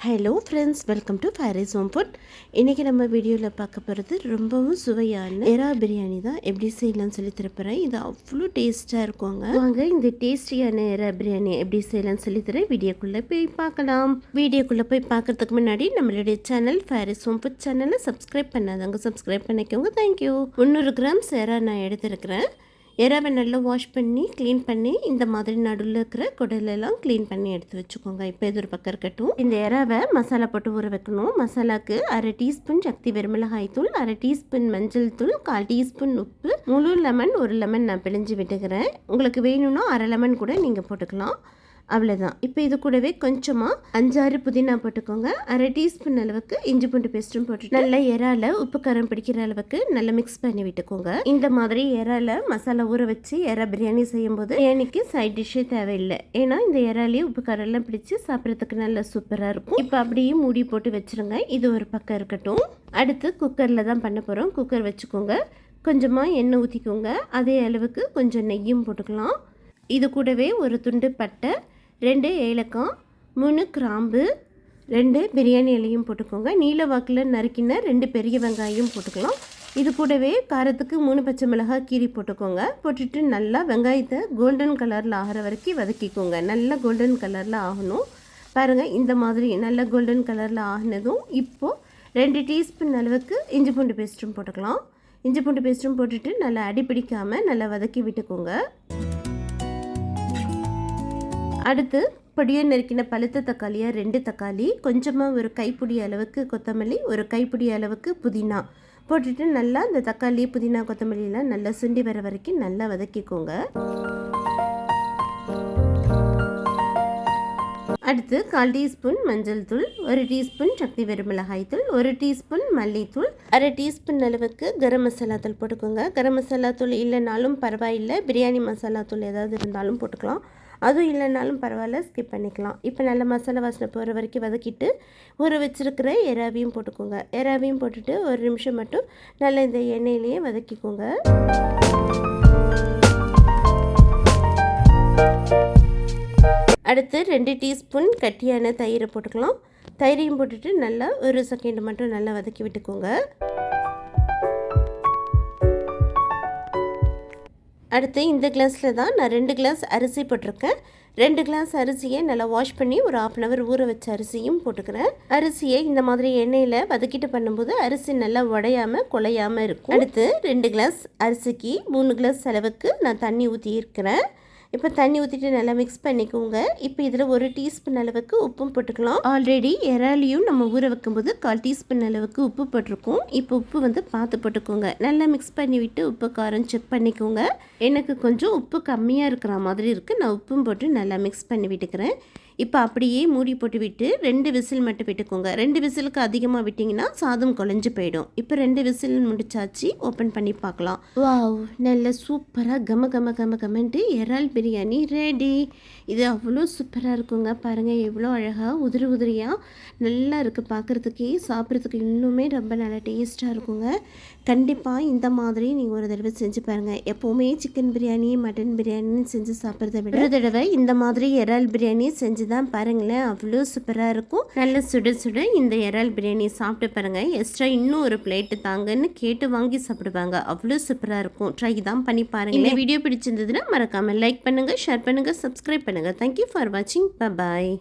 Hello friends, welcome to Faris home food. இன்றைக்கி நம்ம வீடியோவில் பார்க்க போகிறது ரொம்பவும் சுவையான எறா பிரியாணி தான். எப்படி செய்யலாம்னு சொல்லி தரப்போகிறேன். இது அவ்வளோ டேஸ்ட்டாக இருக்குங்க. வாங்க இந்த டேஸ்டியான எறா பிரியாணி எப்படி செய்யலாம்னு சொல்லித்தரேன். வீடியோக்குள்ளே போய் பார்க்கலாம். வீடியோக்குள்ளே போய் பார்க்குறதுக்கு முன்னாடி நம்மளுடைய சேனல் ஃபேரிஸ் ஹோம் ஃபுட் சேனலை சப்ஸ்கிரைப் பண்ணாதவங்க சப்ஸ்கிரைப் பண்ணிக்கோங்க. தேங்க்யூ. 300 கிராம்ஸ் எறா நான் எடுத்துருக்கிறேன். எறாவை நல்லா வாஷ் பண்ணி க்ளீன் பண்ணி இந்த மாதிரி நடுவில் இருக்கிற குடலெல்லாம் க்ளீன் பண்ணி எடுத்து வச்சுக்கோங்க. இப்போ இது ஒரு பக்கம் இருக்கட்டும். இந்த எறாவை மசாலா போட்டு ஊற வைக்கணும். மசாலாவுக்கு 1/2 டீஸ்பூன் சக்தி வெறுமிளகாய் தூள், 1/2 டீஸ்பூன் மஞ்சள் தூள், 1/4 டீஸ்பூன் உப்பு, முழு லெமன் 1 லெமன் நான் பிழிஞ்சு விட்டுக்கிறேன். உங்களுக்கு வேணும்னா 1/2 லெமன் கூட நீங்கள் போட்டுக்கலாம். அவ்வளோதான். இப்போ இது கூடவே கொஞ்சமாக 5-6 புதினா போட்டுக்கோங்க. 1/2 டீஸ்பூன் அளவுக்கு இஞ்சி பூண்டு பேஸ்ட்டும் போட்டு நல்லா எறால உப்பு காரம் பிடிக்கிற அளவுக்கு நல்லா மிக்ஸ் பண்ணி விட்டுக்கோங்க. இந்த மாதிரி எறால மசாலா ஊற வச்சு எறா பிரியாணி செய்யும்போது பிரியாணிக்கு சைட் டிஷ்ஷே தேவையில்லை. ஏன்னா இந்த எறாலேயே உப்பு காரெல்லாம் பிடிச்சி சாப்பிட்றதுக்கு நல்லா சூப்பராக இருக்கும். இப்போ அப்படியே மூடி போட்டு வச்சுருங்க. இது ஒரு பக்கம் இருக்கட்டும். அடுத்து குக்கரில் தான் பண்ண போகிறோம். குக்கர் வச்சுக்கோங்க. கொஞ்சமாக எண்ணெய் ஊற்றிக்கோங்க. அதே அளவுக்கு கொஞ்சம் நெய்யும் போட்டுக்கலாம். இது கூடவே ஒரு துண்டு பட்டை, 2 ஏலக்காய், 3 கிராம்பு, 2 பிரியாணி இலையும் போட்டுக்கோங்க. நீல வாக்கில் நறுக்கின 2 பெரிய வெங்காயம் போட்டுக்கலாம். இது கூடவே காரத்துக்கு 3 பச்சை மிளகாய் கீரி போட்டுக்கோங்க. போட்டுட்டு நல்லா வெங்காயத்தை கோல்டன் கலரில் ஆகிற வரைக்கும் வதக்கிக்கோங்க. நல்லா கோல்டன் கலரில் ஆகணும். பாருங்கள், இந்த மாதிரி நல்லா கோல்டன் கலரில் ஆகினதும் இப்போது 2 டீஸ்பூன் அளவுக்கு இஞ்சி பூண்டு பேஸ்ட்டும் போட்டுக்கலாம். இஞ்சி பூண்டு பேஸ்ட்டும் போட்டுட்டு நல்லா அடிப்பிடிக்காமல் நல்லா வதக்கி விட்டுக்கோங்க. அடுத்து பொடியை நறுக்கின பழுத்த தக்காளியாக 2 தக்காளி, கொஞ்சமாக ஒரு கைப்பிடி அளவுக்கு கொத்தமல்லி, ஒரு கைப்பிடி அளவுக்கு புதினா போட்டுட்டு நல்லா இந்த தக்காளி புதினா கொத்தமல்லியெலாம் நல்லா சுண்டி வர வரைக்கும் நல்லா வதக்கிக்கோங்க. அடுத்து 1/4 டீஸ்பூன் மஞ்சள் தூள், 1 டீஸ்பூன் சக்தி வெறுமிளகாய் தூள், 1 டீஸ்பூன் மல்லித்தூள், 1/2 டீஸ்பூன் அளவுக்கு கரம் மசாலா தூள் போட்டுக்கோங்க. கரம் மசாலா தூள் இல்லைனாலும் பரவாயில்லை, பிரியாணி மசாலா தூள் ஏதாவது இருந்தாலும் போட்டுக்கலாம். அதுவும் இல்லைனாலும் பரவாயில்ல, ஸ்கிப் பண்ணிக்கலாம். இப்போ நல்ல மசாலா வாசனை போகிற வரைக்கும் வதக்கிட்டு ஊற வச்சுருக்கிற எறாவையும் போட்டுக்கோங்க. எறாவையும் போட்டுட்டு 1 நிமிஷம் மட்டும் நல்லா இந்த எண்ணெயிலேயே வதக்கிக்கோங்க. அடுத்து 2 டீஸ்பூன் கட்டியான தயிரை போட்டுக்கலாம். தயிரையும் போட்டுட்டு நல்லா 1 செகண்ட் மட்டும் நல்லா வதக்கி விட்டுக்கோங்க. அடுத்து இந்த கிளாஸில் தான் நான் 2 கிளாஸ் அரிசி போட்டிருக்கேன். 2 கிளாஸ் அரிசியை நல்லா வாஷ் பண்ணி ஒரு 1/2 hour ஊற வச்ச அரிசியும் போட்டுக்கிறேன். அரிசியை இந்த மாதிரி எண்ணெயில் வதக்கிட்டு பண்ணும்போது அரிசி நல்லா உடையாமல் குலையாமல் இருக்கும். அடுத்து 2 கிளாஸ் அரிசிக்கு 3 கிளாஸ் அளவுக்கு நான் தண்ணி ஊற்றியிருக்கிறேன். இப்போ தண்ணி ஊற்றிட்டு நல்லா மிக்ஸ் பண்ணிக்கோங்க. இப்போ இதில் 1 டீஸ்பூன் அளவுக்கு உப்பும் போட்டுக்கலாம். ஆல்ரெடி எறாலையும் நம்ம ஊற வைக்கும்போது 1/4 டீஸ்பூன் அளவுக்கு உப்பு போட்டிருக்கோம். இப்போ உப்பு பார்த்து போட்டுக்கோங்க. நல்லா மிக்ஸ் பண்ணி விட்டு உப்பு காரம் செக் பண்ணிக்கோங்க. எனக்கு கொஞ்சம் உப்பு கம்மியாக இருக்கிற மாதிரி இருக்குது. நான் உப்பும் போட்டு நல்லா மிக்ஸ் பண்ணி விட்டுக்கிறேன். இப்போ அப்படியே மூடி போட்டு விட்டு 2 விசில் மட்டும் விட்டுக்கோங்க. 2 விசிலுக்கு அதிகமாக விட்டிங்கன்னா சாதம் குழஞ்சி போயிடும். இப்போ 2 விசில் முடிச்சாச்சு. ஓப்பன் பண்ணி பார்க்கலாம். வாவ், நல்ல சூப்பராக கமன்ட்டு எறால் பிரியாணி ரெடி. இது அவ்வளோ சூப்பராக இருக்குங்க. பாருங்கள் எவ்வளோ அழகாக உதிரியாக நல்லா இருக்குது. பார்க்குறதுக்கே சாப்பிட்றதுக்கு இன்னுமே ரொம்ப நல்லா டேஸ்ட்டாக இருக்குங்க. கண்டிப்பாக இந்த மாதிரி நீங்கள் ஒரு தடவை செஞ்சு பாருங்கள். எப்போவுமே சிக்கன் பிரியாணி மட்டன் பிரியாணின்னு செஞ்சு சாப்பிட்றத விட ஒரு தடவை இந்த மாதிரி எறால் பிரியாணி செஞ்சு தான் பாருங்களேன். அவ்வளோ சூப்பராக இருக்கும். நல்ல சுட சுட இந்த எறால் பிரியாணி சாப்பிட்டு பாருங்கள். எக்ஸ்ட்ரா இன்னும் ஒரு பிளேட்டு தாங்கன்னு கேட்டு வாங்கி சாப்பிடுவாங்க. அவ்வளோ சூப்பராக இருக்கும். ட்ரை தான் பண்ணி பாருங்கள். இந்த வீடியோ பிடிச்சிருந்ததுன்னா மறக்காமல் லைக் பண்ணுங்கள், ஷேர் பண்ணுங்கள், சப்ஸ்கிரைப் பண்ணுங்கள். தேங்க்யூ ஃபார் வாட்சிங். பாய்.